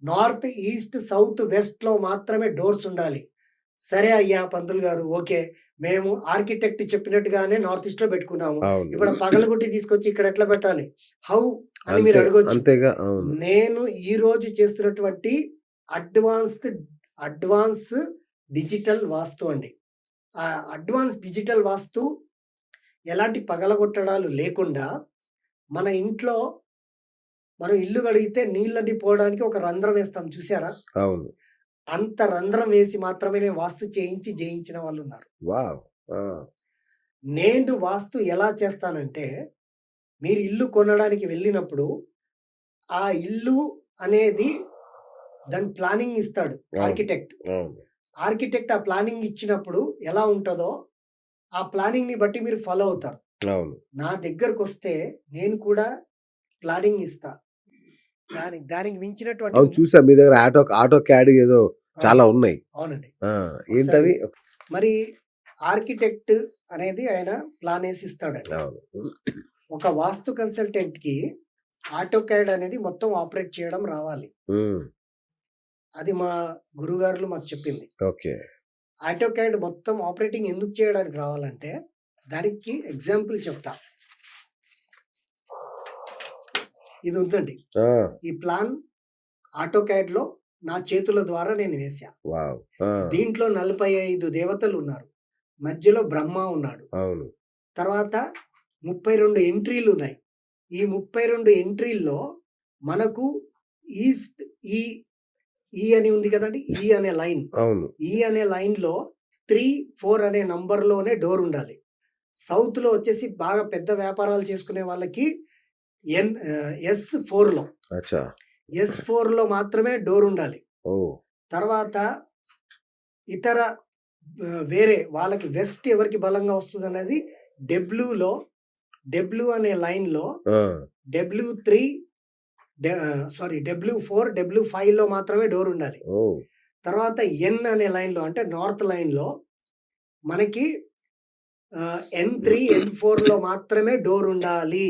North, east, south, వెస్ట్‌లో మాత్రమే doors ఉండాలి. సరే అయ్యా పంతులు గారు. ఓకే. మేము ఆర్కిటెక్ట్ చెప్పినట్టుగానే నార్త్ ఈస్ట్‌లో పెట్టుకున్నాము. అవును. ఇప్పుడు పగలగొట్టి తీసుకొచ్చి ఇక్కడ ఎట్లా పెట్టాలి? హౌ అని మీరు అంతే. అడగొచ్చు. అంతేగా. అవును. నేను ఈరోజు చేస్తున్నటువంటి అడ్వాన్స్డ్ అడ్వాన్స్ డిజిటల్ వాస్తు అండి. ఆ అడ్వాన్స్ డిజిటల్ వాస్తు ఎలాంటి పగలగొట్టడాలు లేకుండా మన ఇంట్లో మనం ఇల్లు కడిగితే నీళ్ళన్నీ పోవడానికి ఒక రంధ్రం వేస్తాం చూసారా? అవును. అంత రంధ్రం వేసి మాత్రమే నేను వాస్తు చేయించి జయించిన వాళ్ళున్నారు. వావ్! ఆ! నేను వాస్తు ఎలా చేస్తానంటే, మీరు ఇల్లు కొనడానికి వెళ్ళినప్పుడు, ఆ ఇల్లు అనేది దాని ప్లానింగ్ ఇస్తాడు అవును. ఆర్కిటెక్ట్. అవును. ఆర్కిటెక్ట్ ఆ ప్లానింగ్ ఇచ్చినప్పుడు ఎలా ఉంటదో, ఆ ప్లానింగ్‌ని బట్టి మీరు ఫాలో అవుతారు. అవును. నా దగ్గరకొస్తే నేను కూడా ప్లానింగ్ ఇస్తా. దానికి మించినటువంటి అవును. చూసా మీ దగ్గర ఆటో క్యాడ్ ఏదో ఆ! చాలా ఉన్నాయి. అవునండి. ఆ! ఒకసారి ఏంటవి? మరి ఆర్కిటెక్ట్ అనేది ఆయన ప్లానేసి ఇస్తాడండి. అవును. ఒక వాస్తు కన్సల్టెంట్‌కి ఆటోకాడ్ అనేది మొత్తం ఆపరేట్ చేయడం రావాలి. హ్మ్. అది మా గురుగారులు మాకు చెప్పింది. ఓకే. ఆటోకాడ్ మొత్తం ఆపరేటింగ్ ఎందుకు చేయడానికి రావాలంటే, దానికి ఎగ్జాంపుల్ చెప్తా. ఇది ఉందండి. ఆ! ఈ ప్లాన్ ఆటోకాడ్‌లో నా చేతుల ద్వారా నేను వేశా. వావ్! ఆ! దీంట్లో 45 దేవతలున్నారు. మధ్యలో బ్రహ్మ ఉన్నాడు. అవును. తర్వాత 32 ఎంట్రీలున్నాయి. ఈ 32 ఎంట్రీల్లో మనకు ఈస్ట్ ఈ ఈ అని ఉంది కదండీ! ఈ అనే లైన్. అవును. ఈ అనే లైన్‌లో 3, 4 అనే నంబర్‌లోనే డోర్ ఉండాలి. సౌత్‌లో వచ్చేసి బాగా పెద్ద వ్యాపారాలు చేసుకునే వాళ్ళకి ఎస్4లో అచ్చా! ఎస్4లో మాత్రమే డోర్ ఉండాలి. ఓహ్! తర్వాత ఇతర వేరే వాళ్ళకి వెస్ట్ ఎవరికి బలంగా వస్తదనేది డబ్ల్యూలో డబ్ల్యూ అనే లైన్‌లో ఆ! డబ్ల్యూ3 డబ్ల్యూ4, డబ్ల్యూ5లో మాత్రమే డోర్ ఉండాలి. ఓహ్! తర్వాత ఎన్ అనే లైన్‌లో అంటే నార్త్ లైన్‌లో మనకి ఎన్3, ఎన్4లో మాత్రమే డోర్ ఉండాలి.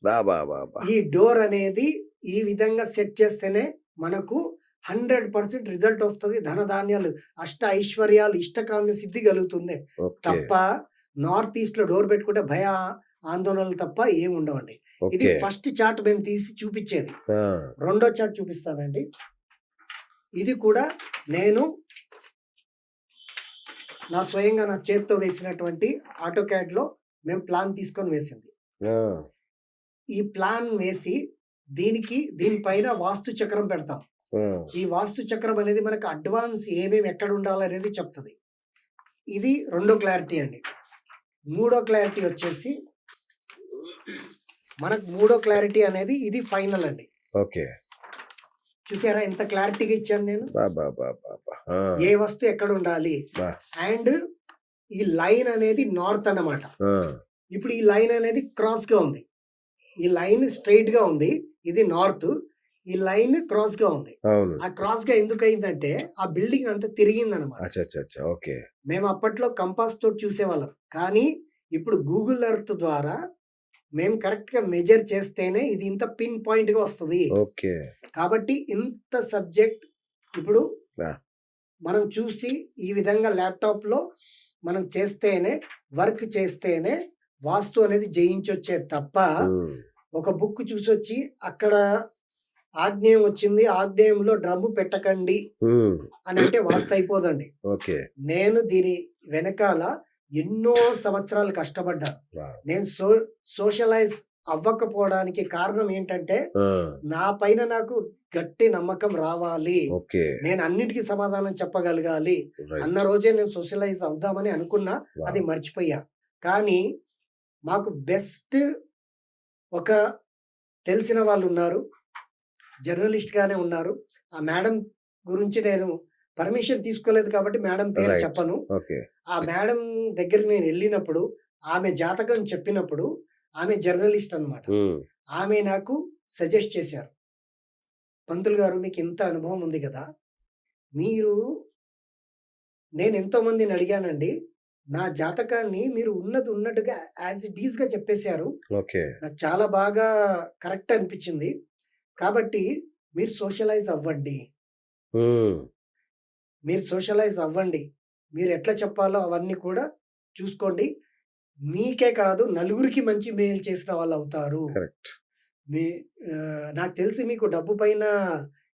అబ్బబ్బబ్బా! ఈ డోర్ అనేది ఈ విధంగా సెట్ చేస్తేనే మనకు 100% రిజల్ట్ వస్తది. ధనధాన్యాలు, అష్ట ఐశ్వర్యాలు, ఇష్టకామ్య సిద్ధి కలుగుతుంది. ఓకే. తప్ప నార్త్ ఈస్ట్‌లో డోర్ పెట్టుకుంటే ఆందోళనలు తప్ప ఏమి ఉండవండి. ఇది ఓకే. ఫస్ట్ చార్ట్ మేము తీసి చూపిచ్చేది. ఆ! రెండో చార్ట్ చూపిస్తానండి. ఇది కూడా నేను స్వయంగా నా చేత్తో వేసినటువంటి ఆటోకాడ్‌లో మేము ప్లాన్ తీసుకొని వేసింది. ఆ! ఈ ప్లాన్ వేసి దీనిపైన వాస్తు చక్రం పెడతాం. ఆ! ఈ వాస్తు చక్రం అనేది మనకు అడ్వాన్స్ ఏమేమి ఎక్కడ ఉండాలనేది చెప్తది. ఇది రెండో క్లారిటీ అండి. మూడో క్లారిటీ వచ్చేసి మనకు మూడో క్లారిటీ అనేది ఇది ఫైనల్ అండి. ఓకే. చూసారా ఎంత క్లారిటీగా ఇచ్చాను నేను? అబ్బబ్బబ్బబ్బా! ఆ! ఏ వస్తువు ఎక్కడ ఉండాలి? అబ్బా! అండ్ ఈ లైన్ అనేది నార్త్ అన్నమాట. ఆ! ఇప్పుడు ఈ లైన్ అనేది క్రాస్‌గా ఉంది. ఈ లైన్ స్ట్రెయిట్‌గా ఉంది. ఇది నార్త్. ఈ లైన్ క్రాస్‌గా ఉంది. అవును. ఆ క్రాస్‌గా ఎందుకయిందంటే, ఆ బిల్డింగ్ అంతా తిరిగిందనమాట. అచ్చచ్చచ్చ! ఓకే. మేము అప్పట్లో కంపాస్ తోటి చూసేవాళ్ళం. కానీ ఇప్పుడు గూగుల్ ఎర్త్ ద్వారా మేము కరెక్ట్‌గా మెజర్ చేస్తేనే ఇది ఇంత పిన్ పాయింట్‌గా వస్తది. ఓకే. కాబట్టి ఇంత సబ్జెక్ట్ ఇప్పుడు ఆ! మనం చూసి ఈ విధంగా ల్యాప్‌టాప్‌లో మనం చేస్తేనే, వర్క్ చేస్తేనే వాస్తు అనేది జయించొచ్చే తప్ప, హ్మ్. ఒక బుక్ చూసొచ్చి అక్కడ ఆగ్నేయం వచ్చింది. ఆగ్నేయంలో డ్రమ్ము పెట్టకండి హ్మ్. అనంటే వాస్తు అయిపోదండి. ఓకే. నేను దీని వెనకాల ఎన్నో సంవత్సరాలు కష్టపడ్డాను. వావ్! నేను సోషలైజ్ అవ్వకపోవడానికి కారణం ఏంటంటే, ఆ! నా పైన నాకు గట్టి నమ్మకం రావాలి. ఓకే. నేను అన్నిటికి సమాధానం చెప్పగలగాలి. రైట్. అన్న రోజే నేను సోషలైజ్ అవుదామని అనుకున్నా. అది వావ్! మర్చిపోయా. కానీ మాకు బెస్ట్ ఒక తెలిసిన వాళ్ళున్నారు. జర్నలిస్ట్‌గానే ఉన్నారు. ఆ మేడమ్ గురించి నేను పర్మిషన్ తీసుకోలేదు కాబట్టి మేడమ్ పేరు రైట్. చెప్పను. ఓకే. ఆ మేడమ్ దగ్గరికి నేనెళ్ళినప్పుడు, ఆమె జాతకం చెప్పినప్పుడు, ఆమె జర్నలిస్ట్ అన్నమాట. హ్మ్. ఆమె నాకు సజెస్ట్ చేశారు. "పంతులు గారు మీకింత అనుభవం ఉంది గదా! మీరు" నేనెంతో మందిని అడిగానండి. నా జాతకాన్ని మీరు ఉన్నది ఉన్నట్టుగా యాజ్ ఇట్ ఈస్‌గా చెప్పేసారు. ఓకే. నాకు చాలా బాగా కరెక్ట్ అనిపిచ్చింది. కాబట్టి మీరు సోషలైజ్ అవ్వండి. హ్మ్. మీరు సోషలైజ్ అవ్వండి. మీరు ఎట్లా చెప్పాలో అవన్నీ కూడా చూసుకోండి. మీకే కాదు నలుగురికి మంచి మేలు చేసిన వాళ్ళవుతారు. కరెక్ట్. మీ నాకు తెలిసి మీకు డబ్బు పైన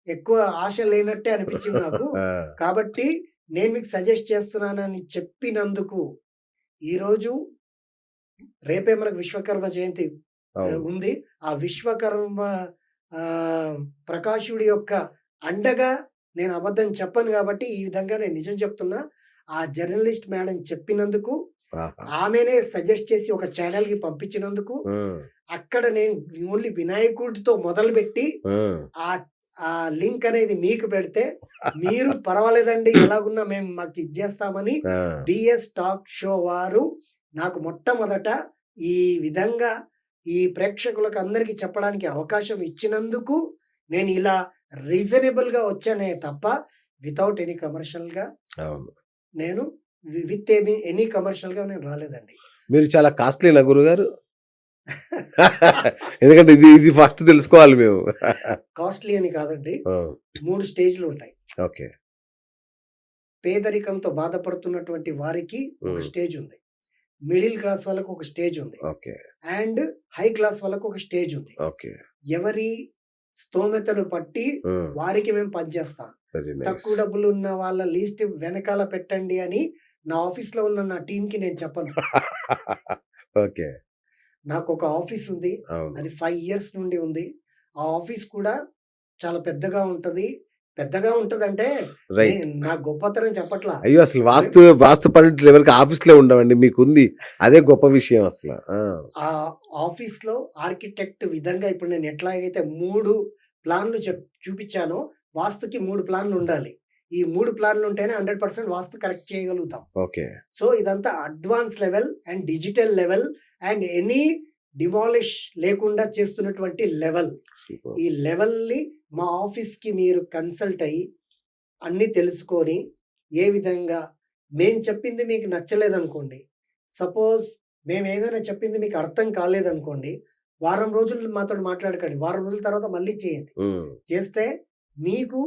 ఎక్కువ ఆశ లేనట్టే అనిపించింది నాకు. ఆ! కాబట్టి నేను మీకు సజెస్ట్ చేస్తున్నానని చెప్పినందుకు ఈరోజు రేపే మనకు విశ్వకర్మ జయంతి అవును. ఉంది. ఆ విశ్వకర్మ ప్రకాశుడి యొక్క అండగా నేను అబద్ధం చెప్పను గాబట్టి, ఈ విధంగా నేను నిజం చెప్తున్నా. ఆ జర్నలిస్ట్ మేడం చెప్పినందుకు, ఆహా! ఆమెనే సజెస్ట్ చేసి ఒక ఛానెల్‌కి పంపించినందుకు, హ్మ్. అక్కడ నేను ఓన్లీ వినాయకుడితో మొదలుపెట్టి హ్మ్. ఆహ్, ఆ లింక్ అనేది మీకు పెడితే, మీరు పర్వాలేదండి ఎలాగున్నా మేము మాకు ఇది జేస్తామని ఆ! బిఎస్ టాక్ షో వారు నాకు మొట్టమొదట ఈ విధంగా ఈ ప్రేక్షకులకు అందరికి చెప్పడానికి అవకాశం ఇచ్చినందుకు నేను ఇలా రీజనబుల్‌గా వచ్చానే తప్ప వితౌట్ ఎనీ కమర్షియల్‌గా అవును. నేను విత్ ఎనీ కమర్షియల్‌గా నేను రాలేదండి. మీరు చాలా కాస్ట్‌లీనా గురుగారు? ఎందుకంటే ఇది ఇది ఫస్ట్ తెలుసుకోవాలి మేము. కాస్ట్‌లీ అని కాదండి. ఆ! 3 స్టేజ్‌లుంటాయి. ఓకే. పేదరికంతో బాధపడుతున్నటువంటి వారికి ఒక హ్మ్. స్టేజ్ ఉంది. మిడిల్ క్లాస్ వాళ్ళకి ఒక స్టేజ్ ఉంది. ఓకే. అండ్ హై క్లాస్ వాళ్ళకి ఒక స్టేజ్ ఉంది. ఓకే. ఎవరి స్తోమతను బట్టి హ్మ్. వారికి మేము పనిచేస్తాం. Very nice. తక్కువ డబ్బులున్న వాళ్ళ లిస్ట్ వెనకాల పెట్టండి అని నా ఆఫీస్‌లో ఉన్న నా టీమ్‌కి నేను చెప్పను. ఓకే. నాకొక ఆఫీస్ ఉంది. అవును. అది 5 ఇయర్స్ నుండి ఉంది. ఆ ఆఫీస్ కూడా చాలా పెద్దగా ఉంటది. పెద్దగా ఉంటదంటే రైట్. నా గొప్పతనం చెప్పట్లా. అయ్యో! అసలు మేం వాస్తు పండితులు ఎవరికి ఆఫీస్‌లే ఉండవండి. మీకుంది. అదే గొప్ప విషయం అసల. ఆ! ఆ ఆఫీస్‌లో ఆర్కిటెక్ట్ విధంగా ఇప్పుడు నేను ఎట్లాగైతే 3 ప్లాన్‌లు చూపిచ్చానో వాస్తుకి 3 ప్లాన్‌లుండాలి. ఈ 3 ప్లాన్‌లుంటేనే 100% వాస్తు కరెక్ట్ చేయగలుగుతాం. ఓకే. సో, ఇదంతా advance level and digital level and any demolish లేకుండా చేస్తున్నటువంటి లెవెల్. సూపర్. ఈ లెవెల్‌ని మా ఆఫీస్‌కి మీరు కన్సల్ట్ అయ్యి, అన్నీ తెలుసుకొని, ఏ విధంగా మేము చెప్పింది మీకు నచ్చలేదనుకోండి. సపోజ్ మేమేదైనా చెప్పింది మీకు అర్థం కాలేదనుకోండి. వారం రోజులు మాతోటి మాట్లాడకండి. వారం రోజుల తర్వాత మళ్ళీ చేయండి. హ్మ్. చేస్తే మీకు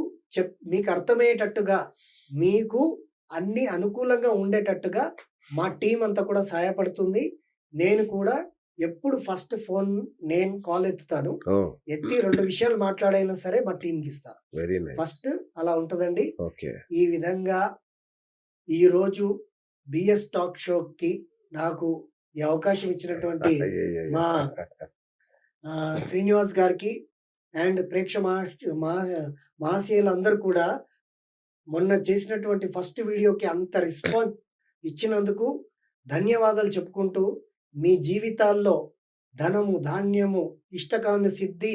మీకు అర్థమయ్యేటట్టుగా, మీకు అన్నీ అనుకూలంగా ఉండేటట్టుగా మా టీమ్ అంతా కూడా సహాయపడుతుంది. నేను కూడా ఎప్పుడు ఫస్ట్ ఫోన్ నేను కాల్ ఎత్తుతాను. ఓహ్! ఎత్తి 2 విషయాలు మాట్లాడైనా సరే మా టీమ్‌కిస్తా. Very nice. ఫస్ట్ అలా ఉంటదండి. ఓకే. ఈ విధంగా ఈరోజు బిఎస్ టాక్ షోకి నాకు ఈ అవకాశం ఇచ్చినటువంటి అయ్యయ్యయ్యో! మా శ్రీనివాస్ గారికి అండ్ మహాశయులందరూ కూడా మొన్న చేసినటువంటి ఫస్ట్ వీడియోకి అంత రెస్పాన్స్ ఇచ్చినందుకు ధన్యవాదాలు చెప్పుకుంటూ, మీ జీవితాల్లో ధనము, ధాన్యము, ఇష్టకామ్య సిద్ధి,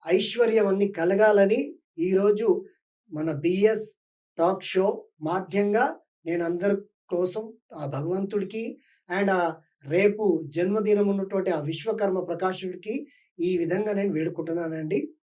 ఐశ్వర్యం అన్నీ కలగాలని ఈరోజు మన బిఎస్ టాక్ షో మాధ్యంగా నేను అందరి కోసం ఆ భగవంతుడికి అండ్ రేపు జన్మదినం ఉన్నటువంటి ఆ విశ్వకర్మ ప్రకాశుడికి ఈ విధంగా నేను వేడుకుంటున్నానండి.